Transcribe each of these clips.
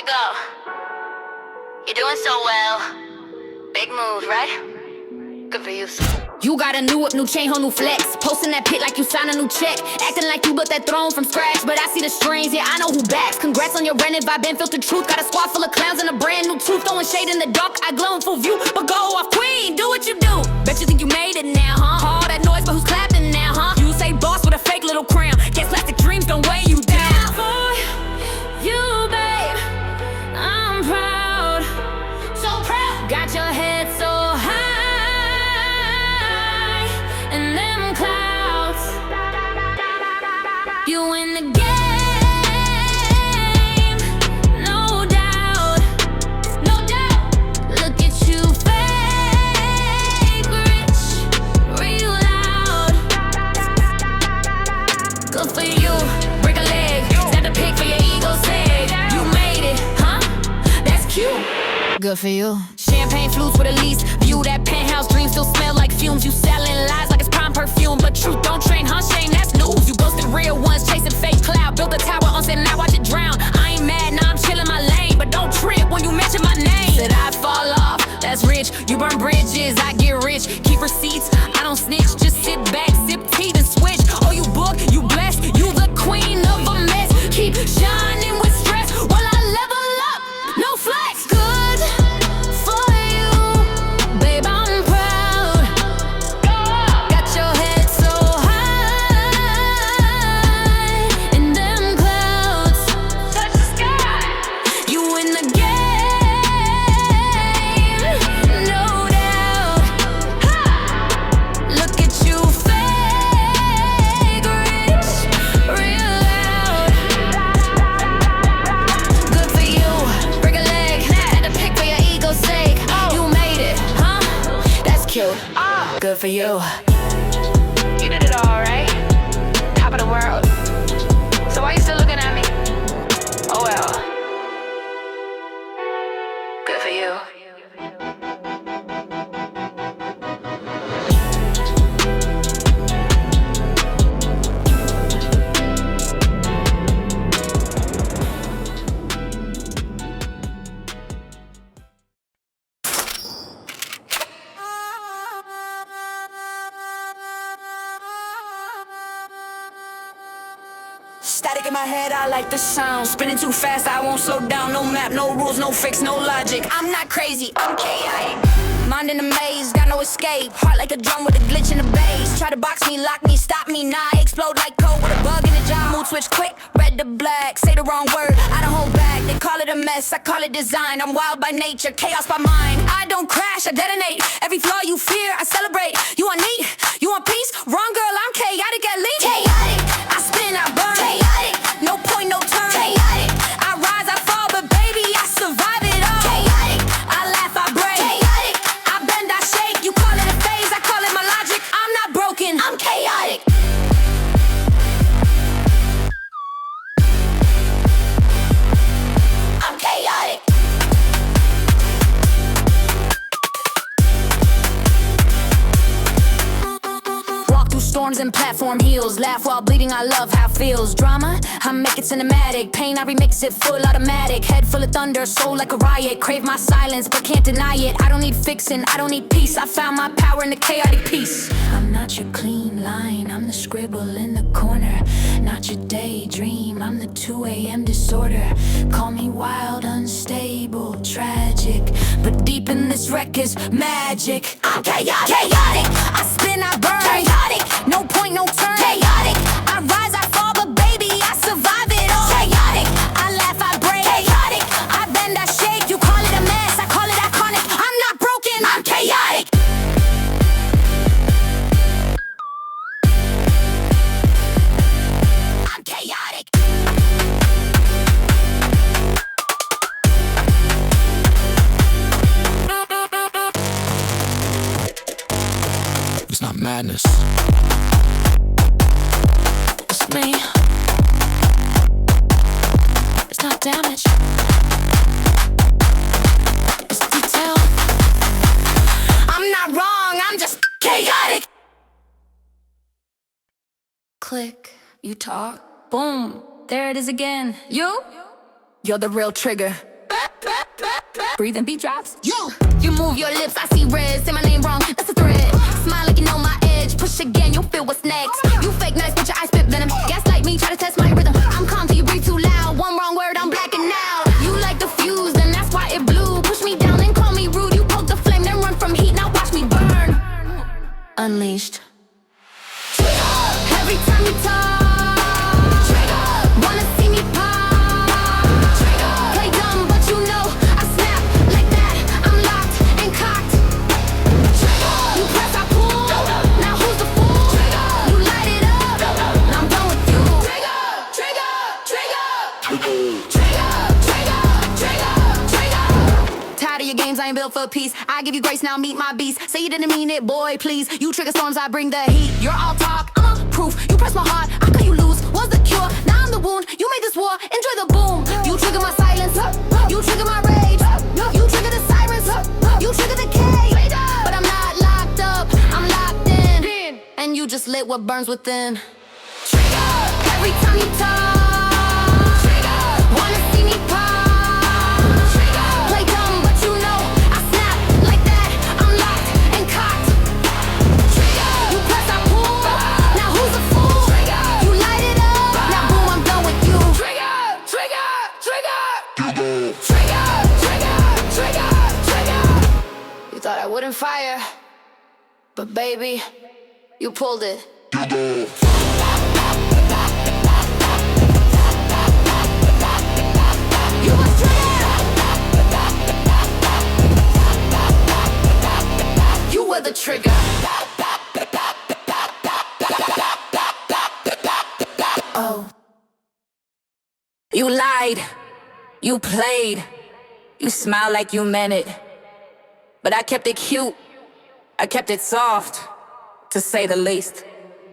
go. You're doing so well. Big move, right? Good for you. You got a new whip, new chain, whole new flex. Posting that pic like you signed a new check. Acting like you built that throne from scratch. But I see the strings, yeah, I know who backs. Congrats on your branded vibe and filtered truth. Got a squad full of clowns and a brand new tooth. Throwing shade in the dark, I glow in full view. But go off, queen, do what you do. Bet you think you made it now, huh? All that noise, but who's clapping now, huh? You say boss with a fake little crown. Guess plastic dreams don't weigh you down. For you, babe, I'm proud. So proud. Got your head so high. You in the game, no doubt, no doubt. Look at you, fake rich, real loud. Good for you, break a leg, snap the pic for your ego's sake. You made it, huh? That's cute. Good for you. Champagne flutes with a lease. View that penthouse dream still smell like fumes. You selling lies like it's prime perfume, but truth don't train, huh? Shame, that's news. You ghosted real ones, chasing fake cloud. Built a tower on set, now watch it drown. I ain't mad, now I'm chilling my lane, but don't trip when you mention my name. Said I fall off, that's rich. You burn bridges, I get rich. Keep receipts, I don't snitch. Just sit back, sip tea, then switch. Oh, you book, you blessed, you the queen of a mess. Keep shining with stress while I level up. No flex, good for you, babe. I'm proud. Got your head so high in them clouds. Touch the sky. You in the game, no doubt. Ha! Look at you, fake rich, real loud. Good for you, break a leg, had to pick for your ego's sake. You made it, huh? That's cute. Good for you. You did it all right. Top of the world. So why you still looking at me? Oh well. Good for you. Static in my head, I like the sound. Spinning too fast, I won't slow down. No map, no rules, no fix, no logic. I'm not crazy, I'm chaotic. Mind in a maze, got no escape. Heart like a drum with a glitch in the bass. Try to box me, lock me, stop me, nah. I explode like cold with a bug in the jaw. Mood switch quick, red to black. Say the wrong word, I don't hold back. They call it a mess, I call it design. I'm wild by nature, chaos by mind. I don't crash, I detonate. Every flaw you fear, I celebrate. You want neat, you want peace? Wrong girl, I'm chaotic at least. Chaotic, I spin, I burn. Chaotic, no point, no turn. Chaotic, I rise, I fall, but baby, I survive it all. Chaotic, I laugh, I break. Chaotic, I bend, I shake. You call it a phase, I call it my logic. I'm not broken, I'm chaotic. I'm chaotic. Walk through storms and platform heels. Laugh while bleeding, I love how it feels. Drama, I make it cinematic. Pain, I remix it full automatic. Head full of thunder, soul like a riot. Crave my silence, but can't deny it. I don't need fixing, I don't need peace. I found my power in the chaotic peace. I'm not your clean line, I'm the scribble in the corner. Not your daydream, I'm the 2 a.m. disorder. Call me wild, unstable, tragic, but deep in this wreck is magic. I'm chaotic, chaotic. I spin, I burn, chaotic. No point, no turn, chaotic. I rise, I fall, but baby, I survive it all. Chaotic, I laugh, I break, chaotic. I bend, I shake. You call it a mess, I call it iconic. I'm not broken, I'm chaotic. I'm chaotic. It's not madness. It's me. It's not damage. It's detail. I'm not wrong, I'm just chaotic. Click, you talk, boom, there it is again. You're the real trigger. Breathe and beat drops. You move your lips, I see red. Say my name wrong, that's a threat. Smile like you know my edge. Push again, you'll feel what's next. You fake nice, but your eyes spit venom. Gaslight me, try to test my rhythm. I'm calm till you breathe too loud. One wrong word, I'm blacking out. You like the fuse, then that's why it blew. Push me down and call me rude. You poke the flame, then run from heat. Now watch me burn. Unleashed. Every time you talk, wanna see me pop. Play dumb, but you know I snap like that. I'm locked and cocked. You press, I pull. Now who's the fool? You light it up. Now I'm done with you. Trigger, trigger, trigger. Tired of your games, I ain't built for peace. I give you grace, now meet my beast. Say you didn't mean it, boy, please. You trigger storms, I bring the heat. You're all talk, proof. You press my heart, I cut you loose. Was the cure, now I'm the wound. You made this war, enjoy the boom. You trigger my silence, you trigger my rage. You trigger the sirens, you trigger the cage. But I'm not locked up, I'm locked in. And you just lit what burns within. Trigger, every time you talk. Trigger, wanna see me pop. Trigger, play dumb, but you know I snap like that. I'm locked and cocked. Trigger, you press, I pull. Now who's a fool? Trigger, you light it up. Now boom, I'm done with you. Trigger, trigger, trigger. Trigger, trigger, trigger, trigger. You thought I wouldn't fire, but baby, you pulled it. You was triggered. You were the trigger. Oh. You lied. You played. You smiled like you meant it. But I kept it cute. I kept it soft, to say the least.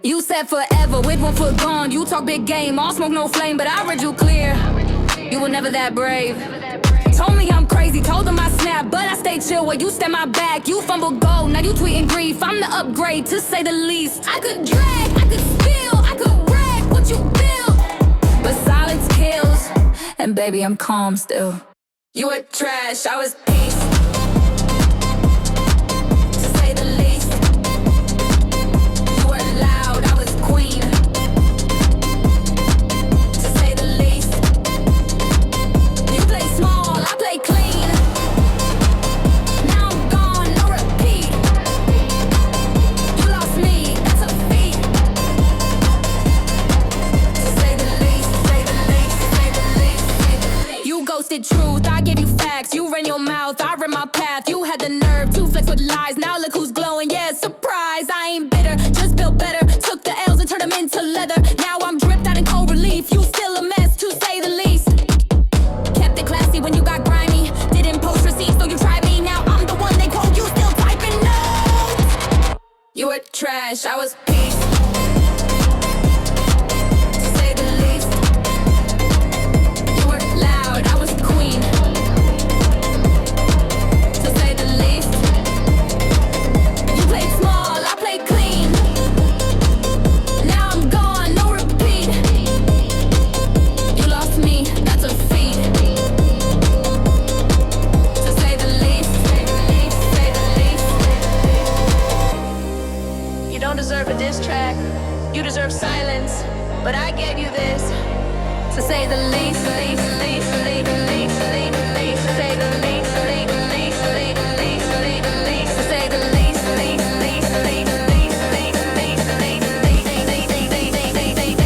You said forever with 1 foot gone. You talk big game, all smoke, no flame. But I read you clear. You were never that brave. Told me I'm crazy, told them I snap. But I stay chill where you stand my back. You fumble gold, now you tweeting grief. I'm the upgrade, to say the least. I could drag, I could spill, I could wreck what you built. But silence kills, and baby, I'm calm still. You were trash, I was peace. To say the least. You were loud, I was queen. To say the least. You play small, I play clean. Now I'm gone, no repeat. You lost me, that's a feat. To say the least, say the least, say the least, say the least. You ghosted truth, I gave you facts. You ran your mouth, I ran my path. You had the nerve to flex with lies. Now look who's glowing, yeah, surprise. I ain't bitter, just built better. Took the L's and turned them into leather. Now I'm dripped out in cold relief. You still a mess, to say the least. Kept it classy when you got grimy. Didn't post receipts, so you tried me. Now I'm the one they quote, you still typing notes. You were trash, I was peace. To say the least. You were loud, I was queen. To say the least. You played small, I played clean. Now I'm gone, no repeat. You lost me, that's a feat. To say the least, say the least, say the least. You don't deserve a diss track, you deserve silence. But I gave you this. To say the least, least, least, least, least, least, least. To say the least, least, least, least, least, least, least. To say the least, least, least, least, least, least,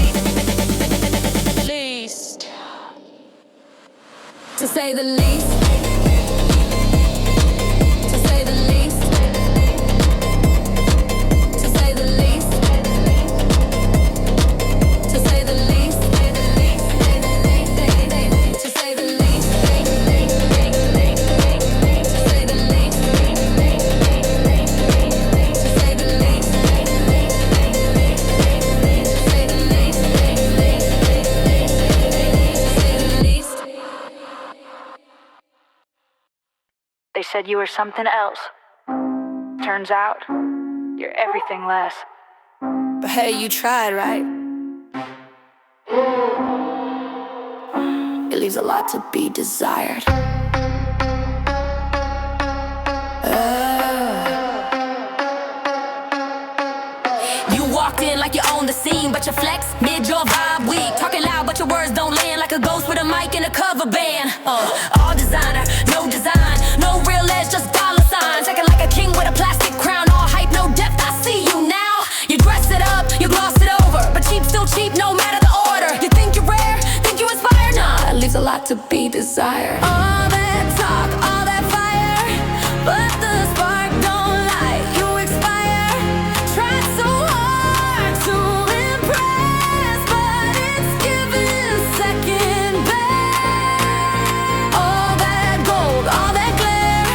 least, least. To say the least. To say the least. To say the least. To say the least. To say the least. They said you were something else. Turns out, you're everything less. But hey, you tried, right? It leaves a lot to be desired. but you flex. Mid your vibe weak, talking loud, but your words don't land like a ghost with a mic in a cover band. All designer, no design, no real edge, just dollar signs. Acting like a king with a plastic crown, all hype, no depth. I see you now. You dress it up, you gloss it over, but cheap still cheap, no matter the order. You think you're rare, think you inspire? Nah, it leaves a lot to be desired. All that talk, all that fire, but the spark don't light. You expire. Tried so hard to impress, but it's given second best. All that gold, all that glare,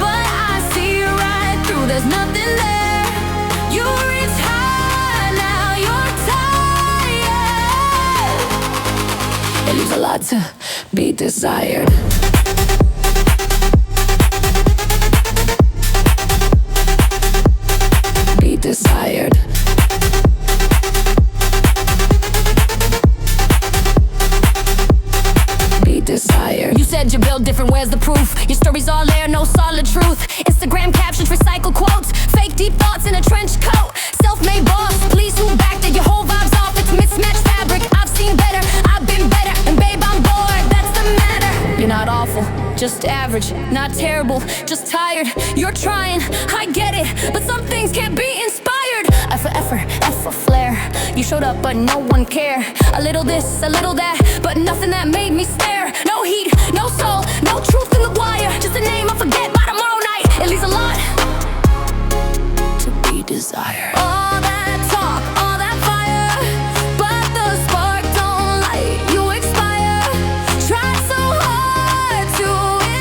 but I see right through. There's nothing there. You reach high, now you're tired. It leaves a lot to be desired. Be desired. Be desired. You said you built different, where's the proof? Your story's all there, no solid truth. Instagram captions, recycle quotes, fake deep thoughts in a trench coat. Self-made boss, please who backed it? Your whole vibe's off, it's mismatched fabric. I've seen better, I've been better, and babe, I'm bored, that's the matter. You're not awful, just average, not terrible, just tired. You're trying, I get it, but some things can't be inspired. F for effort, F for flair. You showed up, but no one cared. A little this, a little that, but nothing that made me stare. No heat, no soul, no truth in the wire. Just a name I forget by tomorrow night. It leaves a lot to be desired. All that talk, all that fire, but the spark don't light. You expire. Tried so hard to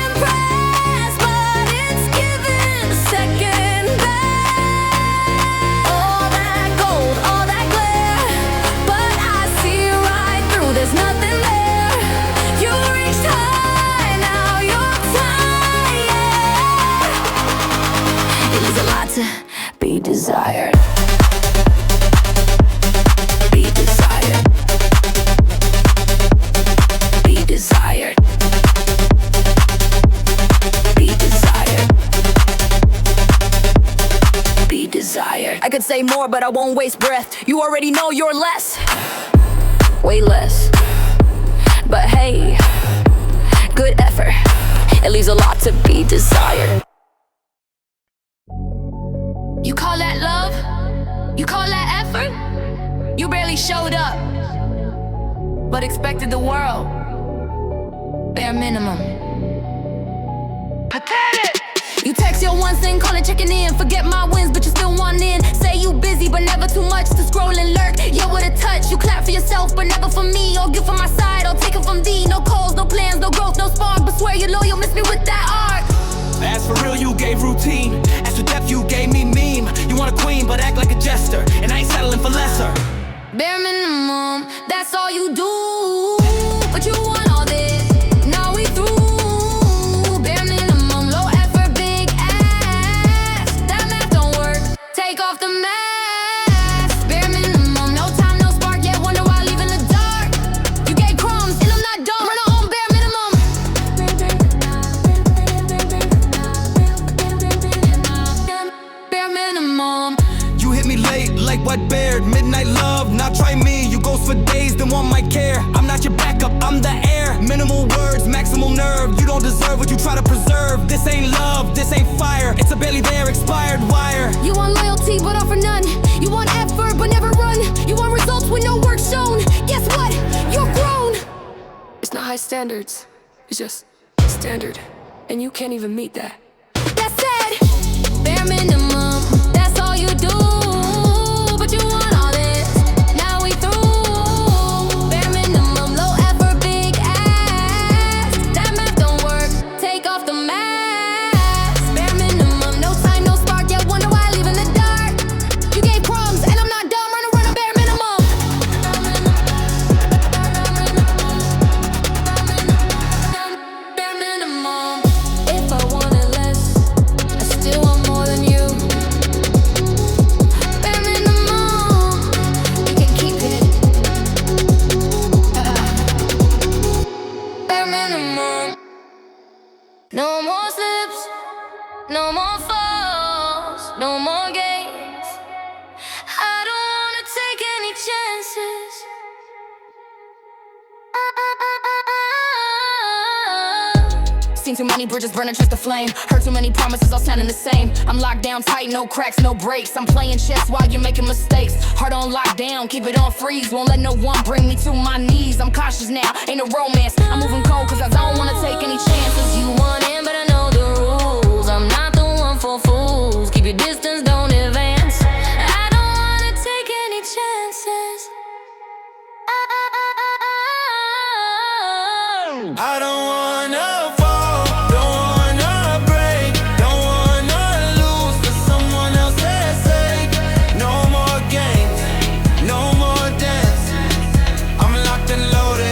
impress, but it's given second best. All that gold, all that glare, but I see right through. There's nothing there. You reached high, now you're tired. It leaves a lot to be desired. Be desired. Be desired. Be desired. Be desired. I could say more, but I won't waste breath. You already know you're less, way less. But hey, good effort. It leaves a lot to be desired. You call that love? You call that effort? You barely showed up, but expected the world. Bare minimum. Pathetic! You text your once and call it checking in. Forget my wins, but you still want in. Say you busy, but never too much to scroll and lurk. Yeah, with a touch, you clap for yourself, but never for me. Or give from my side, or take it from thee. No calls, no plans, no growth, no spark. But swear you're loyal, miss me with that arc. As for real, you gave routine. As to depth, you gave me meme. You want a queen, but act like a jester. And I ain't settling for lesser. Bare minimum, that's all you do. But you want all this, now we through. Bare minimum, low effort, big ass. That math don't work, take off the mask. Bare minimum, no time, no spark, yet wonder why leave in the dark. You gave crumbs, and I'm not dumb, run on bare minimum. Bare minimum. You hit me late, like what bared. Midnight love, now try me. You ghost for days, then one might care. I'm not your backup, I'm the heir. Minimal words, maximal nerve. You don't deserve what you try to preserve. This ain't love, this ain't fire. It's a barely there, expired wire. You want loyalty, but offer none. You want effort, but never run. You want results with no work shown. Guess what? You're grown. It's not high standards, it's just standard. And you can't even meet that. That said, bare minimum, that's all you do. But you want all this, now we through. Bare minimum, low effort, big ass. That math don't work, take off the mask. Bare minimum, no time, no spark, yet wonder why I leave in the dark. You gave crumbs, and I'm not dumb, run a bare minimum. Bare minimum. If I wanted less, I still want more than you. Bare minimum, you can keep it. Bare minimum. No more slips, no more falls, no more games. I don't wanna take any chance. Seen too many bridges burning just a flame. Heard too many promises all sounding the same. I'm locked down tight, no cracks, no breaks. I'm playing chess while you're making mistakes. Heart on lockdown, keep it on freeze. Won't let no one bring me to my knees. I'm cautious now, ain't no romance. I'm moving cold cause I don't wanna take any chances. You want in but I know the rules. I'm not the one for fools. Keep your distance, don't advance. I don't wanna take any chances. I don't wanna fall, don't wanna break, don't wanna lose for someone else's sake. No more games, no more dance. I'm locked and loaded.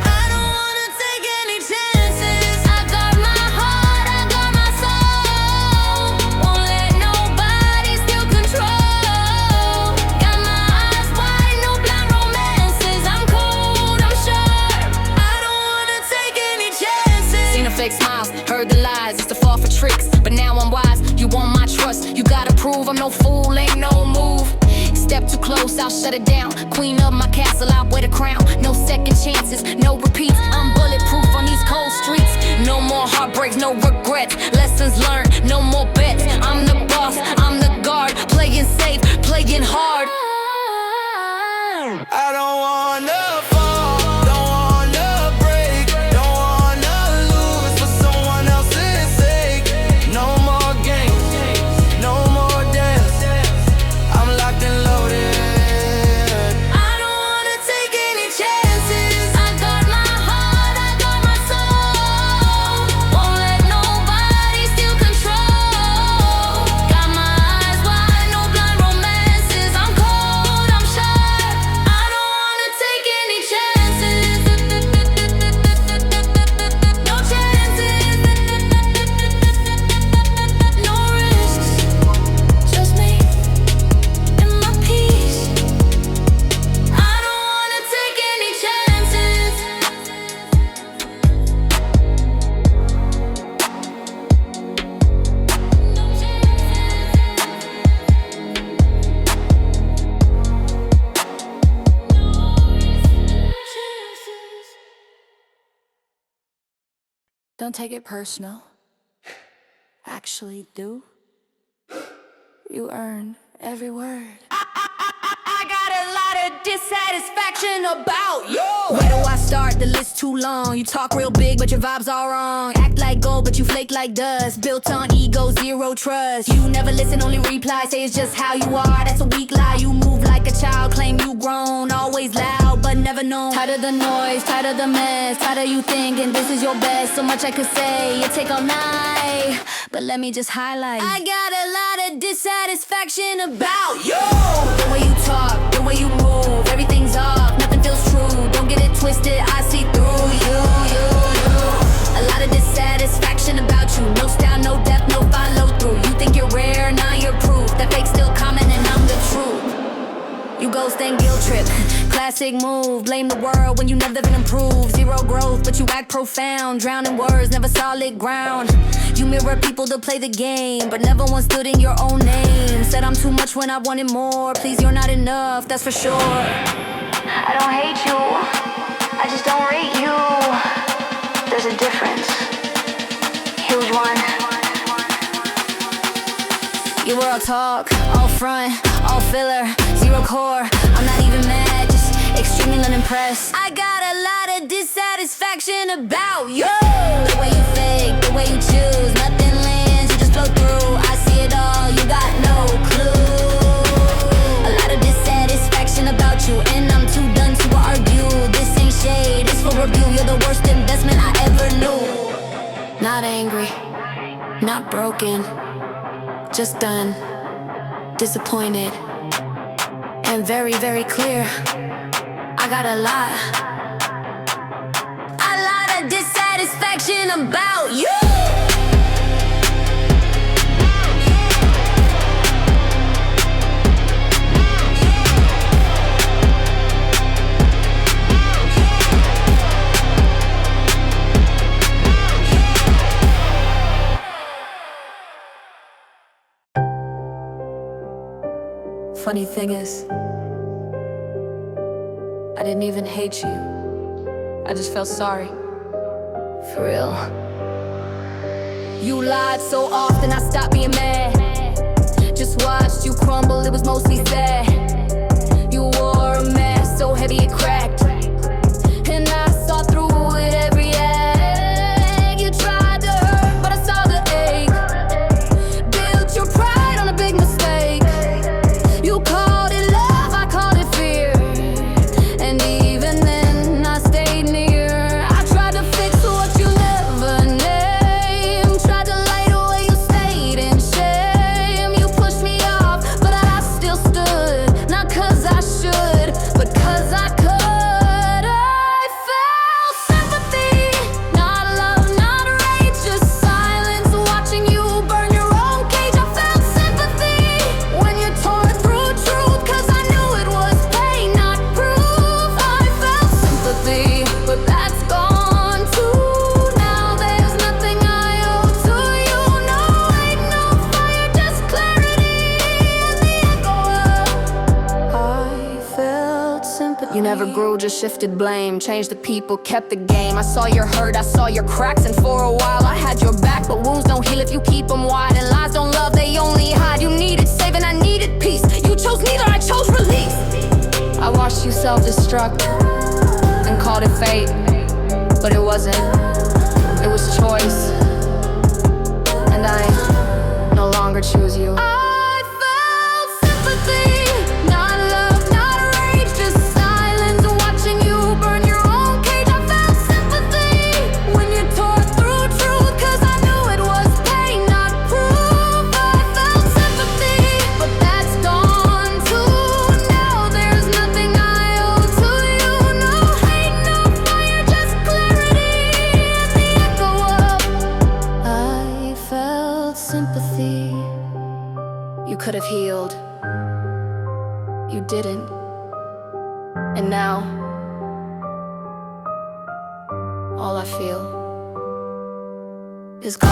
I don't wanna take any chances. I got my heart, I got my soul. Won't let nobody steal control. Got my eyes wide, no blind romances. I'm cold, I'm sharp. I don't wanna take any chances. Seen the fake smiles, heard the lies. Used to fall for tricks, but now I'm wise. You want my trust, you gotta prove I'm no fool, ain't no move. Step too close, I'll shut it down. Queen of my castle, I wear the crown. No second chances, no repeats. I'm bulletproof on these cold streets. No more heartbreaks, no regrets. Lessons learned, no more bets. I'm the boss, I'm the guard. Playing safe, playing hard. I don't wanna fall, don't wanna break, don't wanna lose for someone else's sake. No more games, no more dance. I'm locked and loaded. I don't wanna take any chances. I got my heart, I got my soul. Won't let nobody steal control. Got my eyes wide, no blind romances. I'm cold, I'm sharp. I don't wanna take any chances. No chances. No risks. Just me and my peace. I don't wanna take any chances. No chances. Don't take it personal. Actually, do. You earn every word. I got a lot of dissatisfaction about you. Where do I start? The list too long. You talk real big, but your vibes all wrong. Act like gold, but you flake like dust. Built on ego, zero trust. You never listen, only reply. Say it's just how you are. That's a weak lie. You move like a child, claim you grown. Always loud, but never known. Tired of the noise, tired of the mess. Tired of you thinking this is your best. So much I could say, it take all night. But let me just highlight. I got a lot of dissatisfaction about you. The way you talk, the way you move, everything's off, nothing feels true. Don't get it twisted, I see through you. A lot of dissatisfaction about you. No style, no depth, no follow through. You think you're rare, now you're proof. That fake's still common and I'm the truth. You ghost and guilt trip, classic move. Blame the world when you never been improved. Zero growth, but you act profound. Drowning words, never solid ground. You mirror people to play the game, but never once stood in your own name. Said I'm too much when I wanted more. Please, you're not enough, that's for sure. I don't hate you, I just don't rate you. There's a difference, huge one. You were all talk, all front, all filler, zero core. I'm not even mad, just extremely unimpressed. I got a lot of dissatisfaction about you. The way you fake, the way you choose, nothing lands, you just flow through. I see it all, you got no clue. A lot of dissatisfaction about you, and I'm too done to argue. This ain't shade, it's for review. You're the worst investment I ever knew. Not angry, not broken, just done, disappointed, and very, very clear. I got a lot of dissatisfaction about you. Funny thing is, I didn't even hate you. I just felt sorry. For real. You lied so often, I stopped being mad. Just watched you crumble, it was mostly sad. You wore a mask so heavy it cracked, and I saw through it every act. You tried to hurt, but I saw the ache. Built your pride on a big mistake. You called it love, I called it fear. And even then I stayed near. I tried to fix what you never named. Tried to light away, you stayed in shame. You pushed me off, but I still stood. Not cause I should, but cause I could. I felt sympathy, not love, not rage, just silence. Watching you burn your own cage. I felt sympathy when you tore through truth, cause I knew it was pain, not proof. I felt sympathy, but that's gone too. Now there's nothing I owe to you. No hate, no fire, just clarity in the echo of I felt sympathy. You never grew, just shifted blame. Changed the people, kept the game. I saw your hurt, I saw your cracks, and for a while I had your back. But wounds don't heal if you keep them wide, and lies don't love, they only hide. You needed saving, I needed peace. You chose neither, I chose release. I watched you self-destruct and called it fate, but it wasn't. It was choice, and I no longer choose you. I felt sympathy, not love, not rage, just silence. Watching you burn your own cage. I felt sympathy when you tore through truth, cause I knew it was pain, not proof. I felt sympathy, but that's gone too. Now there's nothing I owe to you. No hate, no fire, just clarity in the echo of I felt sympathy. You could have healed. You didn't. And now, all I feel is gone.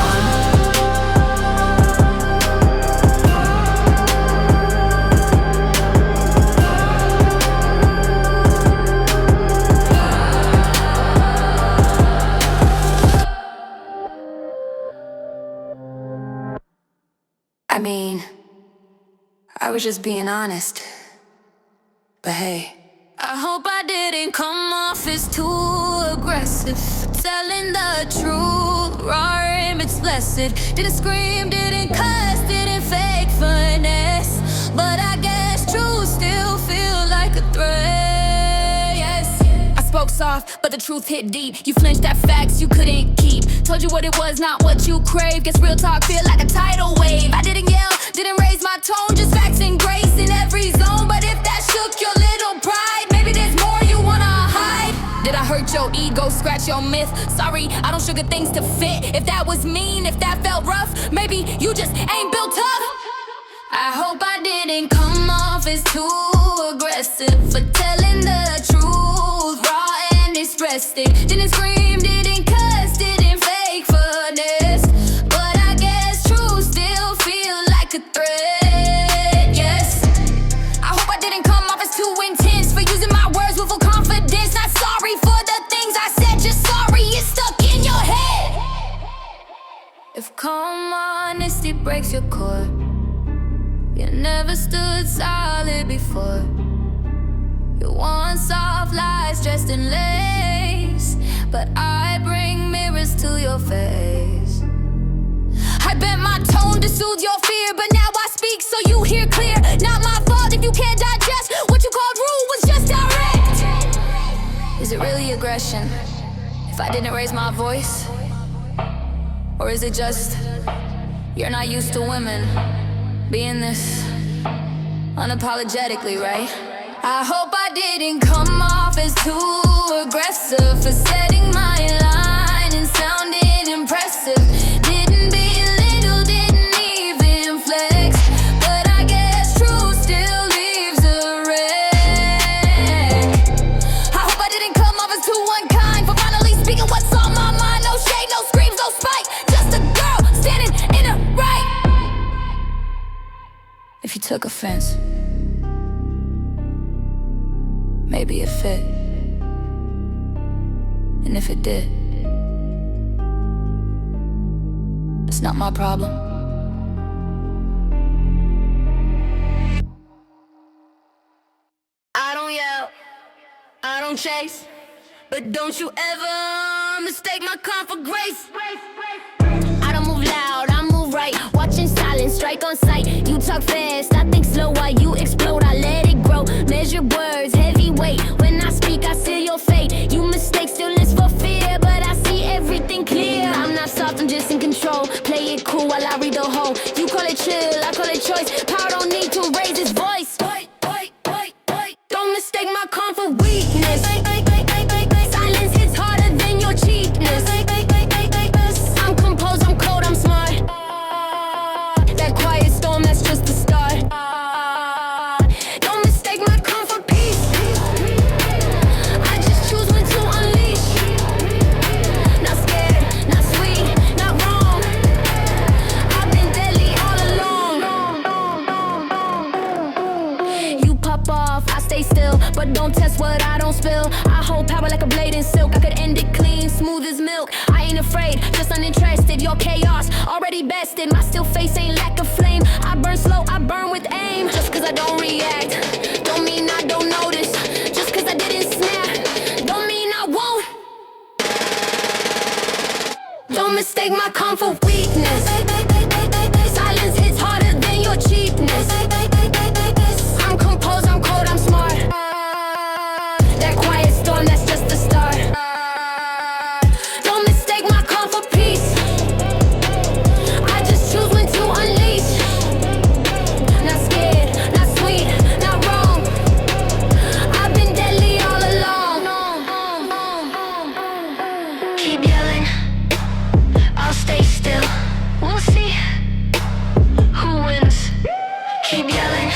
I mean, I was just being honest. But hey, I hope I didn't come off as too aggressive. Telling the truth, raw and it's blessed. Didn't scream, didn't cuss, didn't fake finesse. But I guess truth still feel like a threat. Yes, I spoke soft, but the truth hit deep. You flinched at facts you couldn't keep. Told you what it was, not what you crave. Guess real talk feel like a tidal wave. I didn't yell, didn't raise my tone, just facts and grace in every zone. But if that shook your little pride, maybe there's more you wanna hide. Did I hurt your ego, scratch your myth? Sorry, I don't sugar things to fit. If that was mean, if that felt rough, maybe you just ain't built tough. I hope I didn't come off as too aggressive for telling the truth, raw and expressed it. Didn't scream, didn't cuss, didn't fake finesse. But I guess truth still feel like a threat. Yes, I hope I didn't come off as too intense for using my words with full confidence. Not sorry for the things I said, just sorry it's stuck in your head. If calm honesty breaks your core, you never stood solid before. You want soft lies dressed in lace, but I bring mirrors to your face. I bent my tone to soothe your fear, but now I speak so you hear clear. Not my fault if you can't digest what you called rude was just direct. Is it really aggression if I didn't raise my voice? Or is it just you're not used to women being this unapologetically, right? I hope I didn't come off as too aggressive for setting my line and sounding impressive. Didn't belittle, didn't even flex, but I guess truth still leaves a wreck. I hope I didn't come off as too unkind for finally speaking what's on my mind. No shade, no screams, no spite, just a girl standing in the right. If you took offense, maybe it fit. And if it did, It's not my problem. I don't yell, I don't chase, but don't you ever mistake my calm for grace. I don't move loud, I move right. Watching silence, strike on sight. You talk fast, I think slow. While you explode, I let it grow. Measure words, heavyweight. When I speak, I seal your fate. You mistake stillness for fear, but I see everything clear. I'm not soft, I'm just in control. Play it cool while I read the whole. You call it chill, I call it choice. Power don't need to raise its voice. Don't mistake my calm for weakness. Silence hits harder than your cheapness. I'm composed, I'm cold, I'm smart. That quiet storm, that's just the start. Don't mistake my calm for peace. I just choose when to unleash. Not scared, not sweet, not wrong. I've been deadly all along. You pop off, I stay still, but don't test what I don't spill. I hold power like a blade in silk. I could end it clean, smooth as milk. I ain't afraid, just uninterested. Your chaos already bested. My still face ain't lack of flame. I burn slow, I burn with aim. Just cause I don't react, don't mean I don't notice. Just cause I didn't snap, don't mean I won't. Don't mistake my calm for weakness. Silence hits harder than your cheapness. I'm composed, I'm cold, I'm smart. That quiet storm, that's just the start. Don't mistake my calm for peace. I just choose when to unleash. Not scared, not sweet, not wrong. I've been deadly all along. Keep yelling, I'll stay still. We'll see who wins. Keep yelling,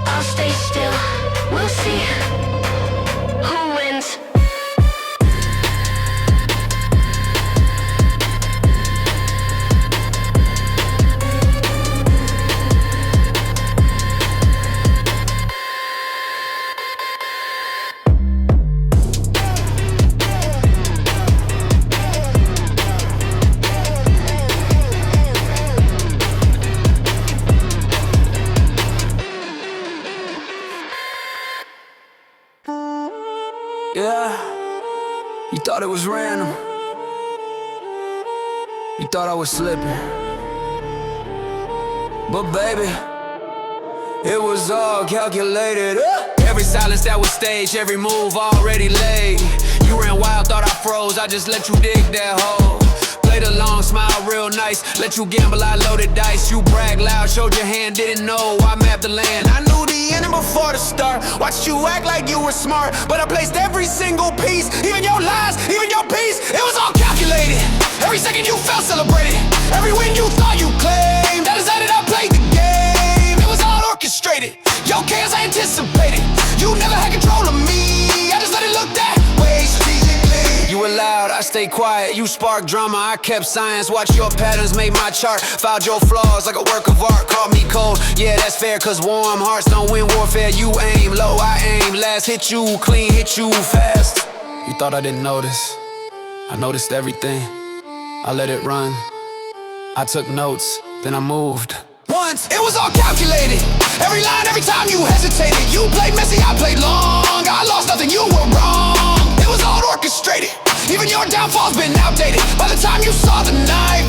I'll stay still. We'll see who wins. Yeah, you thought it was random. You thought I was slipping. But baby, it was all calculated. Every silence that was staged, every move already laid. You ran wild, thought I froze, I just let you dig that hole. Played along, smile real nice, let you gamble, I loaded dice. You brag loud, showed your hand, didn't know I mapped the land. I knew the ending before the start, watched you act like you were smart. But I placed every single piece, even your lies, even your peace. It was all calculated, every second you felt celebrated. Every win you thought you claimed, that decided I played the game. It was all orchestrated, your chaos I anticipated. You never had control of me, I just let it look that way strategically. You were loud, I stayed quiet, you sparked drama, I kept science. Watch your patterns, made my chart. Filed your flaws like a work of art. Caught me cold, yeah that's fair, cause warm hearts don't win warfare. You aim low, I aim last. Hit you clean, hit you fast. You thought I didn't notice, I noticed everything. I let it run, I took notes, then I moved. Once, it was all calculated, every line, every time you hesitated. You played messy, I played long. I lost nothing, you were wrong. It was all orchestrated, even your downfall's been outdated. By the time you saw the knife,